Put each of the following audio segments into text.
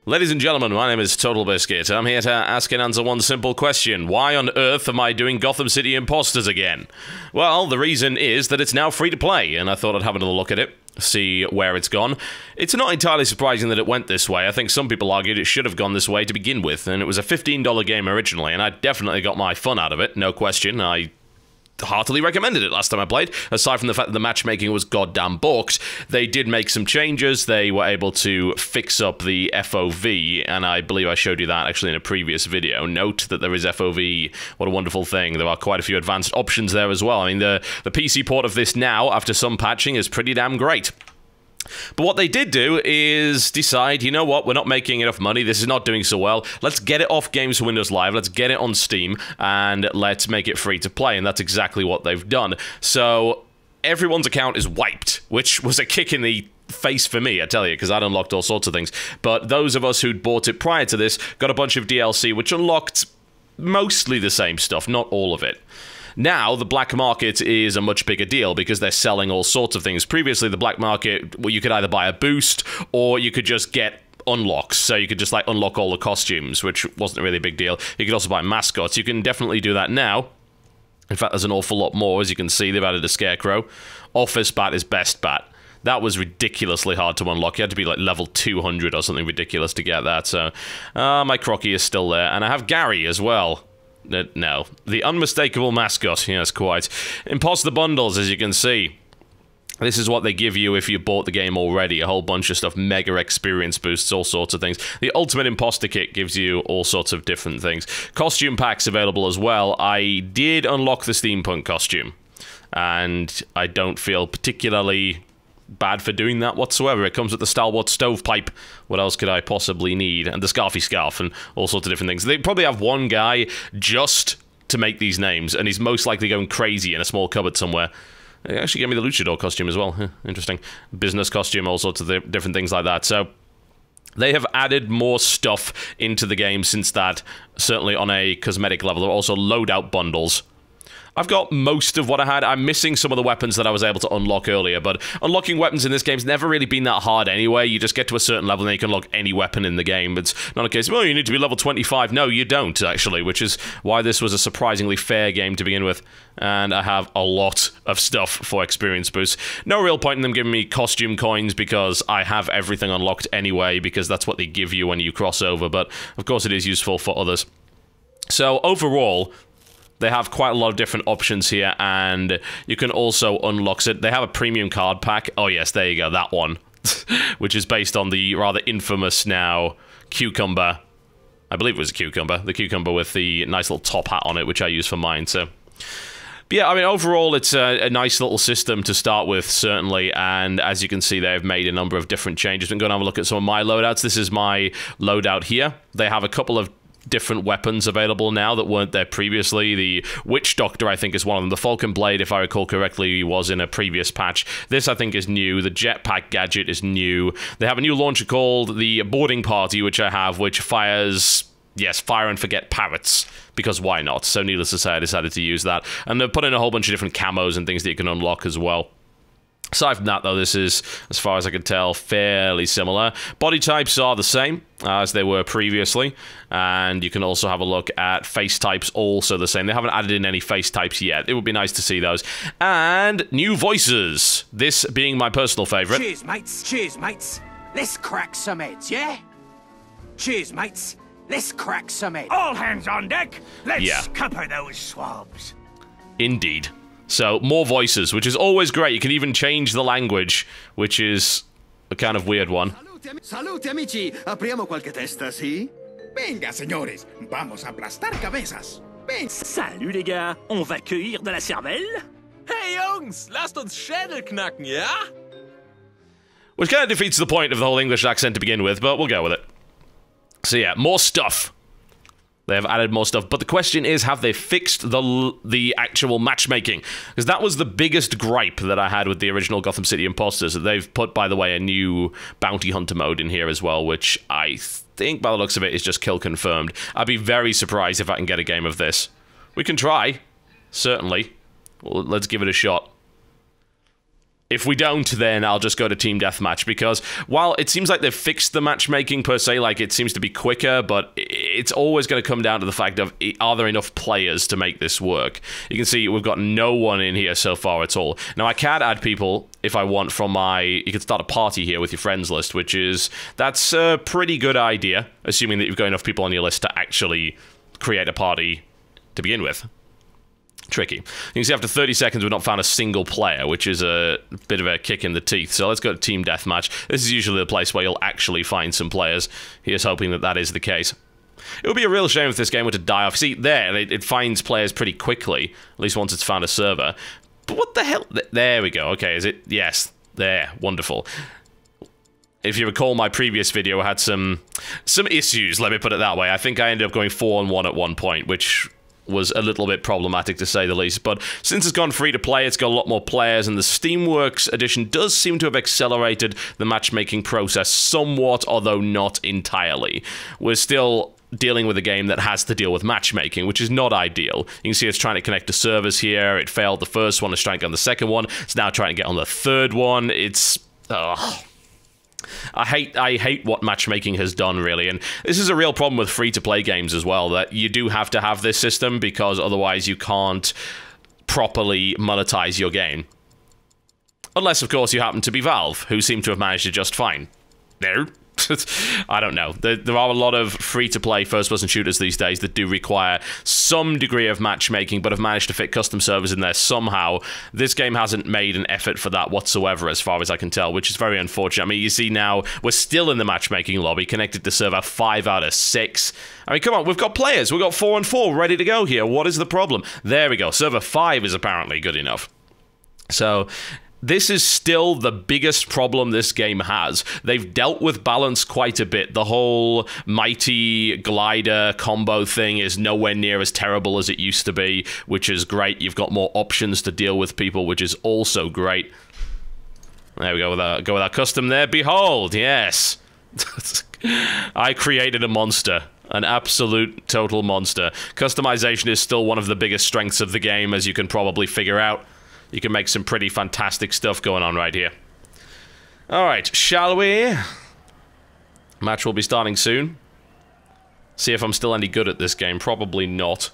Ladies and gentlemen, my name is Totalbiscuit. I'm here to ask and answer one simple question. Why on earth am I doing Gotham City Impostors again? Well, the reason is that it's now free to play, and I thought I'd have another look at it, see where it's gone. It's not entirely surprising that it went this way. I think some people argued it should have gone this way to begin with, and it was a $15 game originally, and I definitely got my fun out of it, no question. I heartily recommended it last time I played. Aside from the fact that the matchmaking was goddamn borked, they did make some changes. They were able to fix up the FOV, and I believe I showed you that actually in a previous video. Note that there is FOV. What a wonderful thing. There are quite a few advanced options there as well. I mean, the PC port of this now, after some patching, is pretty damn great. But what they did do is decide, you know what, we're not making enough money, this is not doing so well, let's get it off Games for Windows Live, let's get it on Steam, and let's make it free to play, and that's exactly what they've done. So, everyone's account is wiped, which was a kick in the face for me, I tell you, because I'd unlocked all sorts of things. But those of us who'd bought it prior to this got a bunch of DLC, which unlocked mostly the same stuff, not all of it. Now, the black market is a much bigger deal because they're selling all sorts of things. Previously, the black market, well, you could either buy a boost or you could just get unlocks. So you could just, like, unlock all the costumes, which wasn't really a big deal. You could also buy mascots. You can definitely do that now. In fact, there's an awful lot more. As you can see, they've added a scarecrow. Office bat is best bat. That was ridiculously hard to unlock. You had to be, like, level 200 or something ridiculous to get that. So, my Crocky is still there. And I have Gary as well. No. The unmistakable mascot. Yes, quite. Imposter bundles, as you can see. This is what they give you if you bought the game already. A whole bunch of stuff. Mega experience boosts, all sorts of things. The ultimate imposter kit gives you all sorts of different things. Costume packs available as well. I did unlock the steampunk costume. And I don't feel particularly bad for doing that whatsoever. It comes with the stalwart stovepipe. What else could I possibly need? And the scarfy scarf and all sorts of different things. They probably have one guy just to make these names, and he's most likely going crazy in a small cupboard somewhere. They actually gave me the luchador costume as well. Interesting. Business costume, all sorts of different things like that. So they have added more stuff into the game since that, certainly on a cosmetic level. There are also loadout bundles. I've got most of what I had. I'm missing some of the weapons that I was able to unlock earlier, but unlocking weapons in this game's never really been that hard anyway. You just get to a certain level and you can unlock any weapon in the game. It's not a case of, oh, you need to be level 25. No, you don't, actually, which is why this was a surprisingly fair game to begin with. And I have a lot of stuff for experience boosts. No real point in them giving me costume coins because I have everything unlocked anyway, because that's what they give you when you cross over, but of course it is useful for others. So overall, they have quite a lot of different options here, and you can also unlock it. They have a premium card pack. Oh yes, there you go, that one. Which is based on the rather infamous now cucumber. I believe it was a cucumber. The cucumber with the nice little top hat on it, which I use for mine, so. But yeah, I mean, overall, it's a nice little system to start with, certainly, and as you can see, they've made a number of different changes. I'm going to have a look at some of my loadouts. This is my loadout here. They have a couple of different weapons available now that weren't there previously. The Witch Doctor, I think, is one of them. The Falcon Blade, if I recall correctly, was in a previous patch. This, I think, is new. The Jetpack Gadget is new. They have a new launcher called the Boarding Party, which I have, which fires, yes, fire and forget parrots, because why not? So needless to say, I decided to use that. And they've put in a whole bunch of different camos and things that you can unlock as well. Aside from that, though, this is, as far as I can tell, fairly similar. Body types are the same as they were previously, and you can also have a look at face types, also the same. They haven't added in any face types yet. It would be nice to see those. And new voices, this being my personal favourite. Cheers, mates. Cheers, mates. Let's crack some heads, yeah? Cheers, mates. Let's crack some heads. All hands on deck. Let's copper those swabs. Indeed. So, more voices, which is always great. You can even change the language, which is a kind of weird one. Salute, amici. Apriamo qualche testa, sì? Venga, señores. Vamos a aplastar cabezas. Venga. Salut, les gars. On va cueillir de la cervelle? Hey, Jungs, lasst uns Schädel knacken, ja? Which kind of defeats the point of the whole English accent to begin with, but we'll go with it. So yeah, more stuff. They have added more stuff, but the question is, have they fixed the actual matchmaking? Because that was the biggest gripe that I had with the original Gotham City Impostors. They've put, by the way, a new bounty hunter mode in here as well, which I think, by the looks of it, is just kill confirmed. I'd be very surprised if I can get a game of this. We can try, certainly. Well, let's give it a shot. If we don't, then I'll just go to Team Deathmatch, because while it seems like they've fixed the matchmaking per se, like it seems to be quicker, but it's always going to come down to the fact of, are there enough players to make this work? You can see we've got no one in here so far at all. Now, I can add people if I want from my... You can start a party here with your friends list, that's a pretty good idea, assuming that you've got enough people on your list to actually create a party to begin with. Tricky. You can see after 30 seconds we've not found a single player, which is a bit of a kick in the teeth. So let's go to Team Deathmatch. This is usually the place where you'll actually find some players. Here's hoping that that is the case. It would be a real shame if this game were to die off. See, there, it finds players pretty quickly, at least once it's found a server. But what the hell? There we go. Okay, is it? Yes. There. Wonderful. If you recall, my previous video had some issues, let me put it that way. I think I ended up going 4-on-1 at one point, which was a little bit problematic to say the least, but since it's gone free to play, it's got a lot more players, and the Steamworks edition does seem to have accelerated the matchmaking process somewhat, although not entirely. We're still dealing with a game that has to deal with matchmaking, which is not ideal. You can see it's trying to connect to servers here. It failed the first one, it's trying to get on the second one, it's now trying to get on the third one. It's... ugh. I hate what matchmaking has done, really, and this is a real problem with free-to-play games as well, that you do have to have this system, because otherwise you can't properly monetize your game. Unless, of course, you happen to be Valve, who seem to have managed it just fine. No. I don't know. There are a lot of free-to-play first-person shooters these days that do require some degree of matchmaking, but have managed to fit custom servers in there somehow. This game hasn't made an effort for that whatsoever, as far as I can tell, which is very unfortunate. I mean, you see now, we're still in the matchmaking lobby, connected to server 5 out of 6. I mean, come on, we've got players. We've got 4-on-4 ready to go here. What is the problem? There we go. Server 5 is apparently good enough. So... this is still the biggest problem this game has. They've dealt with balance quite a bit. The whole mighty glider combo thing is nowhere near as terrible as it used to be, which is great. You've got more options to deal with people, which is also great. There we go with our custom there. Behold, yes. I created a monster. An absolute total monster. Customization is still one of the biggest strengths of the game, as you can probably figure out. You can make some pretty fantastic stuff going on right here. Alright, shall we? Match will be starting soon. See if I'm still any good at this game. Probably not.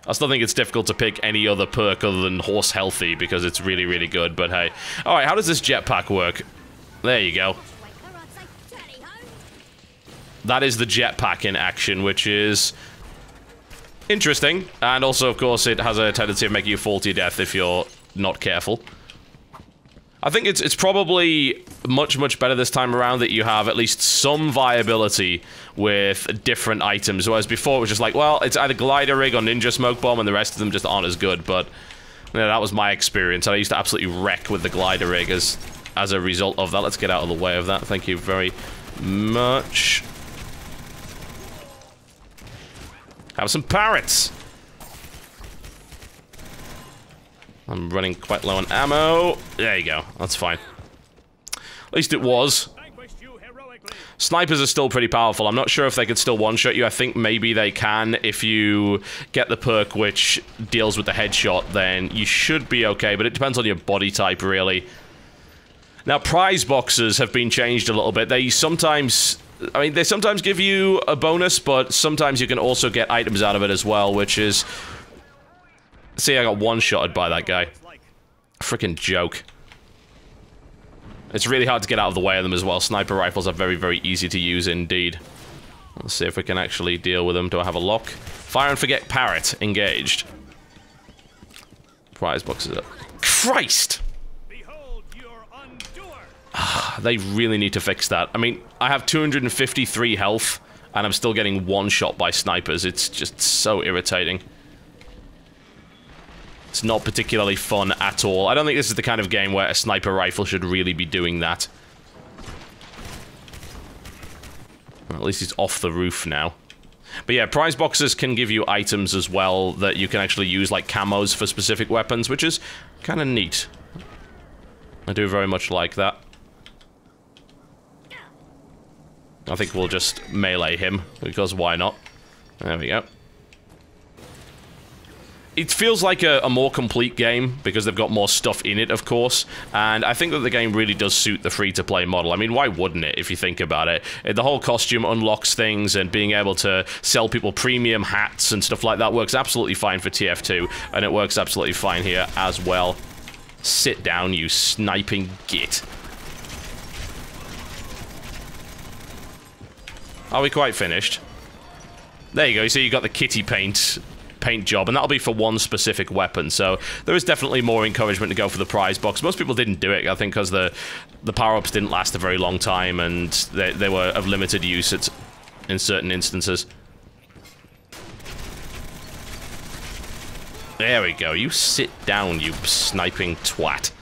I still think it's difficult to pick any other perk other than Horse Healthy, because it's really, really good, but hey. Alright, how does this jetpack work? There you go. That is the jetpack in action, which is... interesting, and also, of course, it has a tendency of making you fall to your death if you're not careful. I think it's probably much, much better this time around that you have at least some viability with different items, whereas before it was just like, well, it's either Glider Rig or Ninja Smoke Bomb, and the rest of them just aren't as good, but yeah, that was my experience. I used to absolutely wreck with the Glider Rig as a result of that. Let's get out of the way of that. Thank you very much. Have some parrots! I'm running quite low on ammo. There you go. That's fine. At least it was. Snipers are still pretty powerful. I'm not sure if they could still one-shot you. I think maybe they can. If you get the perk which deals with the headshot, then you should be okay, but it depends on your body type, really. Now, prize boxes have been changed a little bit. They sometimes... I mean, they sometimes give you a bonus, but sometimes you can also get items out of it as well, which is... see, I got one-shotted by that guy. Freaking joke. It's really hard to get out of the way of them as well. Sniper rifles are very, very easy to use indeed. Let's see if we can actually deal with them. Do I have a lock? Fire and forget parrot. Engaged. Prize boxes up. Christ! They really need to fix that. I mean, I have 253 health, and I'm still getting one shot by snipers. It's just so irritating. It's not particularly fun at all. I don't think this is the kind of game where a sniper rifle should really be doing that. Well, at least he's off the roof now. But yeah, prize boxes can give you items as well that you can actually use, like camos for specific weapons, which is kind of neat. I do very much like that. I think we'll just melee him, because why not? There we go. it feels like a more complete game because they've got more stuff in it, of course, and I think that the game really does suit the free-to-play model. I mean, why wouldn't it, if you think about it? The whole costume unlocks things, and being able to sell people premium hats and stuff like that works absolutely fine for TF2, and it works absolutely fine here as well. Sit down, you sniping git. Are we quite finished? There you go, so you got the kitty paint job, and that'll be for one specific weapon, so there is definitely more encouragement to go for the prize box. Most people didn't do it, I think, because the power-ups didn't last a very long time, and they were of limited use in certain instances. There we go, you sit down, you sniping twat.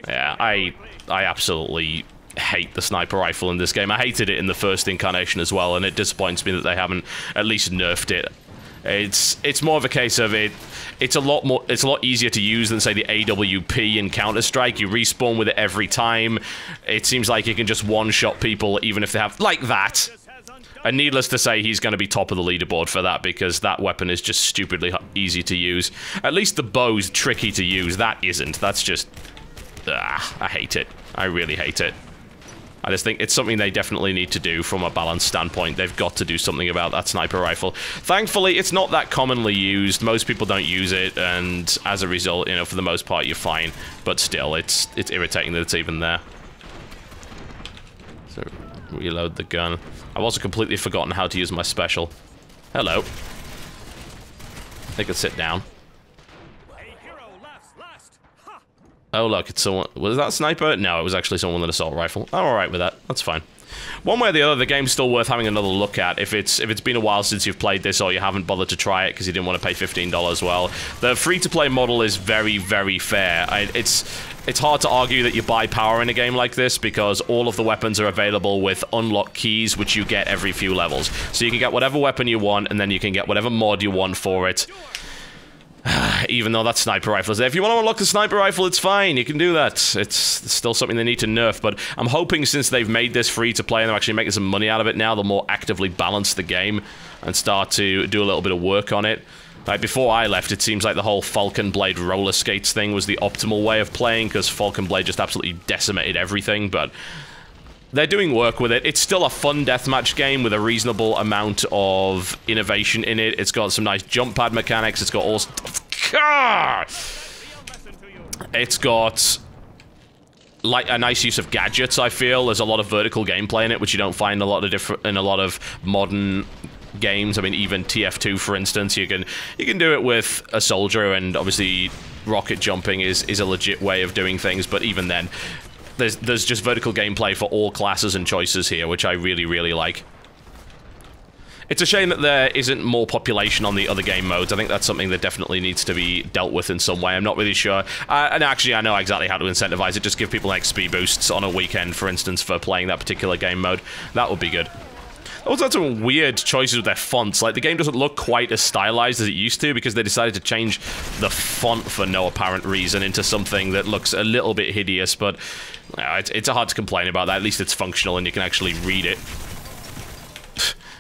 Yeah, I absolutely hate the sniper rifle in this game. I hated it in the first incarnation as well, and it disappoints me that they haven't at least nerfed it. It's more of a case of it's a lot easier to use than, say, the AWP in Counter-Strike. You respawn with it every time. It seems like you can just one-shot people even if they have like that. And needless to say, he's going to be top of the leaderboard for that, because that weapon is just stupidly easy to use. At least the bow's tricky to use. That isn't. That's just I hate it. I really hate it. I just think it's something they definitely need to do from a balance standpoint. They've got to do something about that sniper rifle. Thankfully, it's not that commonly used. Most people don't use it, and as a result, you know, for the most part, you're fine. But still, it's irritating that it's even there. So, reload the gun. I've also completely forgotten how to use my special. Hello. They could sit down. Oh, look, it's someone... Was that a sniper? No, it was actually someone with an assault rifle. I'm alright with that. That's fine. One way or the other, the game's still worth having another look at. If it's been a while since you've played this, or you haven't bothered to try it because you didn't want to pay $15, well, the free-to-play model is very, very fair. It's hard to argue that you buy power in a game like this, because all of the weapons are available with unlock keys, which you get every few levels. So you can get whatever weapon you want, and then you can get whatever mod you want for it. Even though that sniper rifle is there. If you want to unlock the sniper rifle, it's fine. You can do that. It's still something they need to nerf, but I'm hoping since they've made this free to play and they're actually making some money out of it now, they'll more actively balance the game and start to do a little bit of work on it. Like, before I left, it seems like the whole Falcon Blade roller skates thing was the optimal way of playing, because Falcon Blade just absolutely decimated everything, but they're doing work with it. It's still a fun deathmatch game with a reasonable amount of innovation in it. It's got some nice jump pad mechanics. It's got all... It's got like a nice use of gadgets, I feel. There's a lot of vertical gameplay in it, which you don't find in a lot of modern games. I mean, even TF2, for instance, you can do it with a soldier, and obviously rocket jumping is a legit way of doing things, but even then, there's just vertical gameplay for all classes and choices here, which I really, really like. It's a shame that there isn't more population on the other game modes. I think that's something that definitely needs to be dealt with in some way. I'm not really sure. And actually, I know exactly how to incentivize it. Just give people XP boosts on a weekend, for instance, for playing that particular game mode. That would be good. Also had some weird choices with their fonts. Like, the game doesn't look quite as stylized as it used to, because they decided to change the font for no apparent reason into something that looks a little bit hideous, but it's hard to complain about that. At least it's functional and you can actually read it.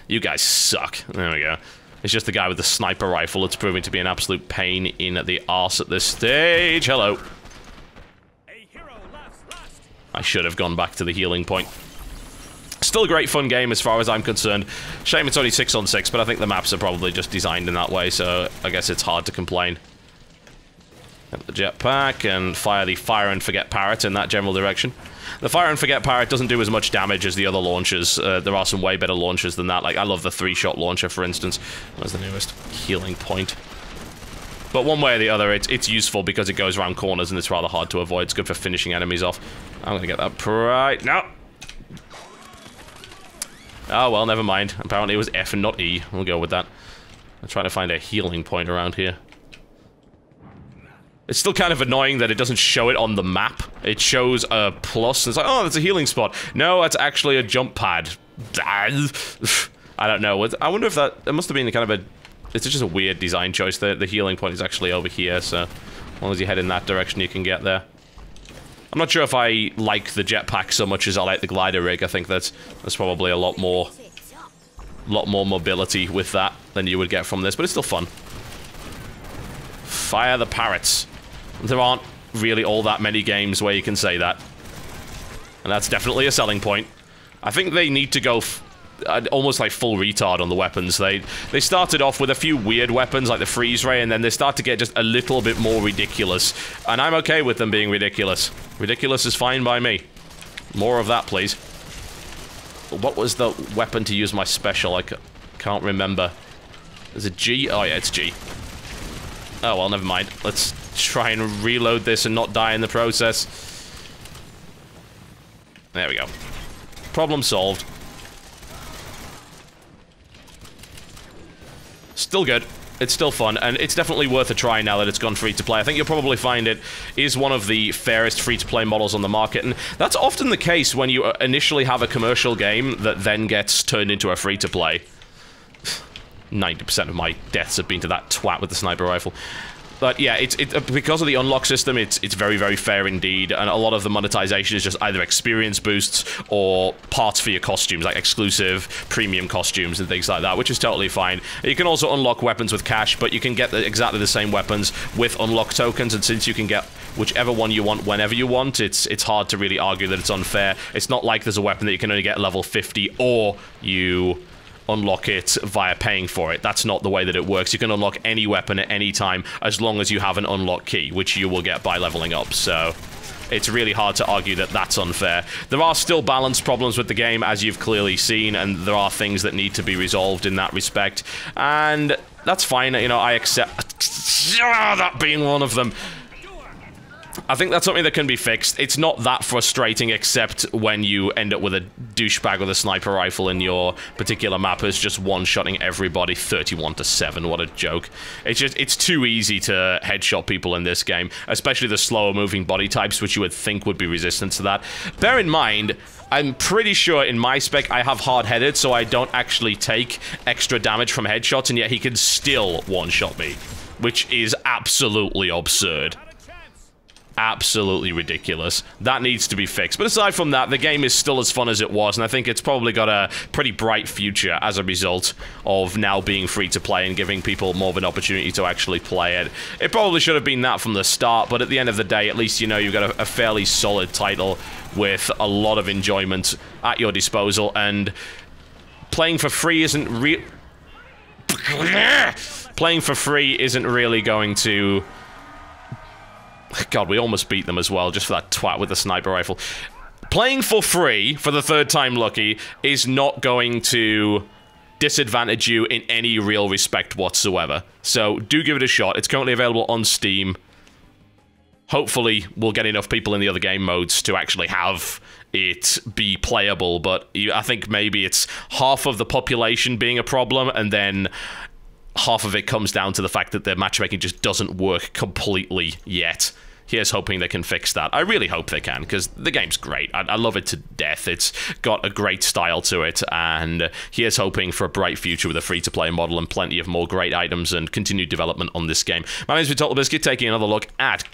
You guys suck. There we go. It's just the guy with the sniper rifle that's proving to be an absolute pain in the arse at this stage. Hello. I should have gone back to the healing point. Still a great fun game as far as I'm concerned. Shame it's only 6 on 6, but I think the maps are probably just designed in that way, so I guess it's hard to complain. Get the jetpack and fire the Fire and Forget Parrot in that general direction. The Fire and Forget Parrot doesn't do as much damage as the other launchers. There are some way better launchers than that. Like, I love the 3-shot launcher, for instance. That's the newest healing point. But one way or the other, it's useful because it goes around corners and it's rather hard to avoid. It's good for finishing enemies off. I'm gonna get that right now. Oh, well, never mind. Apparently it was F and not E. We'll go with that. I'm trying to find a healing point around here. It's still kind of annoying that it doesn't show it on the map. It shows a plus, and it's like, oh, that's a healing spot. No, it's actually a jump pad. I don't know. I wonder if that must have been kind of a... It's just a weird design choice. The healing point is actually over here, so as long as you head in that direction, you can get there. I'm not sure if I like the jetpack so much as I like the glider rig. I think there's probably a lot more mobility with that than you would get from this, but it's still fun. Fire the parrots. There aren't really all that many games where you can say that. And that's definitely a selling point. I think they need to go almost like full retard on the weapons. They started off with a few weird weapons like the freeze ray, and then they start to get just a little bit more ridiculous. And I'm okay with them being ridiculous. Ridiculous is fine by me. More of that, please. What was the weapon to use my special? I can't remember. Is it G? Oh yeah, it's G. Oh well, never mind. Let's try and reload this and not die in the process. There we go. Problem solved. Still good. It's still fun, and it's definitely worth a try now that it's gone free to play. I think you'll probably find it is one of the fairest free-to-play models on the market, and that's often the case when you initially have a commercial game that then gets turned into a free-to-play. 90% of my deaths have been to that twat with the sniper rifle. But yeah, because of the unlock system, it's very, very fair indeed, and a lot of the monetization is just either experience boosts or parts for your costumes, like exclusive premium costumes and things like that, which is totally fine. You can also unlock weapons with cash, but you can get exactly the same weapons with unlock tokens, and since you can get whichever one you want whenever you want, it's hard to really argue that it's unfair. It's not like there's a weapon that you can only get level 50 or you unlock it via paying for it. That's not the way that it works. You can unlock any weapon at any time as long as you have an unlock key, which you will get by leveling up, so it's really hard to argue that that's unfair. There are still balance problems with the game, as you've clearly seen, and there are things that need to be resolved in that respect, and that's fine. You know, I accept that being one of them. I think that's something that can be fixed. It's not that frustrating, except when you end up with a douchebag with a sniper rifle in your particular map who's just one-shotting everybody 31-7. What a joke. It's too easy to headshot people in this game, especially the slower-moving body types, which you would think would be resistant to that. Bear in mind, I'm pretty sure in my spec I have hard-headed, so I don't actually take extra damage from headshots, and yet he can still one-shot me, which is absolutely absurd. Absolutely ridiculous. That needs to be fixed. But aside from that, the game is still as fun as it was, and I think it's probably got a pretty bright future as a result of now being free to play and giving people more of an opportunity to actually play it. It probably should have been that from the start, but at the end of the day, at least you know you've got a fairly solid title with a lot of enjoyment at your disposal, and playing for free isn't playing for free isn't really going to... God, we almost beat them as well, just for that twat with the sniper rifle. Playing for free, for the third time lucky, is not going to disadvantage you in any real respect whatsoever. So, do give it a shot. It's currently available on Steam. Hopefully, we'll get enough people in the other game modes to actually have it be playable, but I think maybe it's half of the population being a problem, and then half of it comes down to the fact that their matchmaking just doesn't work completely yet. Here's hoping they can fix that. I really hope they can, because the game's great. I love it to death. It's got a great style to it, and here's hoping for a bright future with a free-to-play model and plenty of more great items and continued development on this game. My name's Totalbiscuit, taking another look at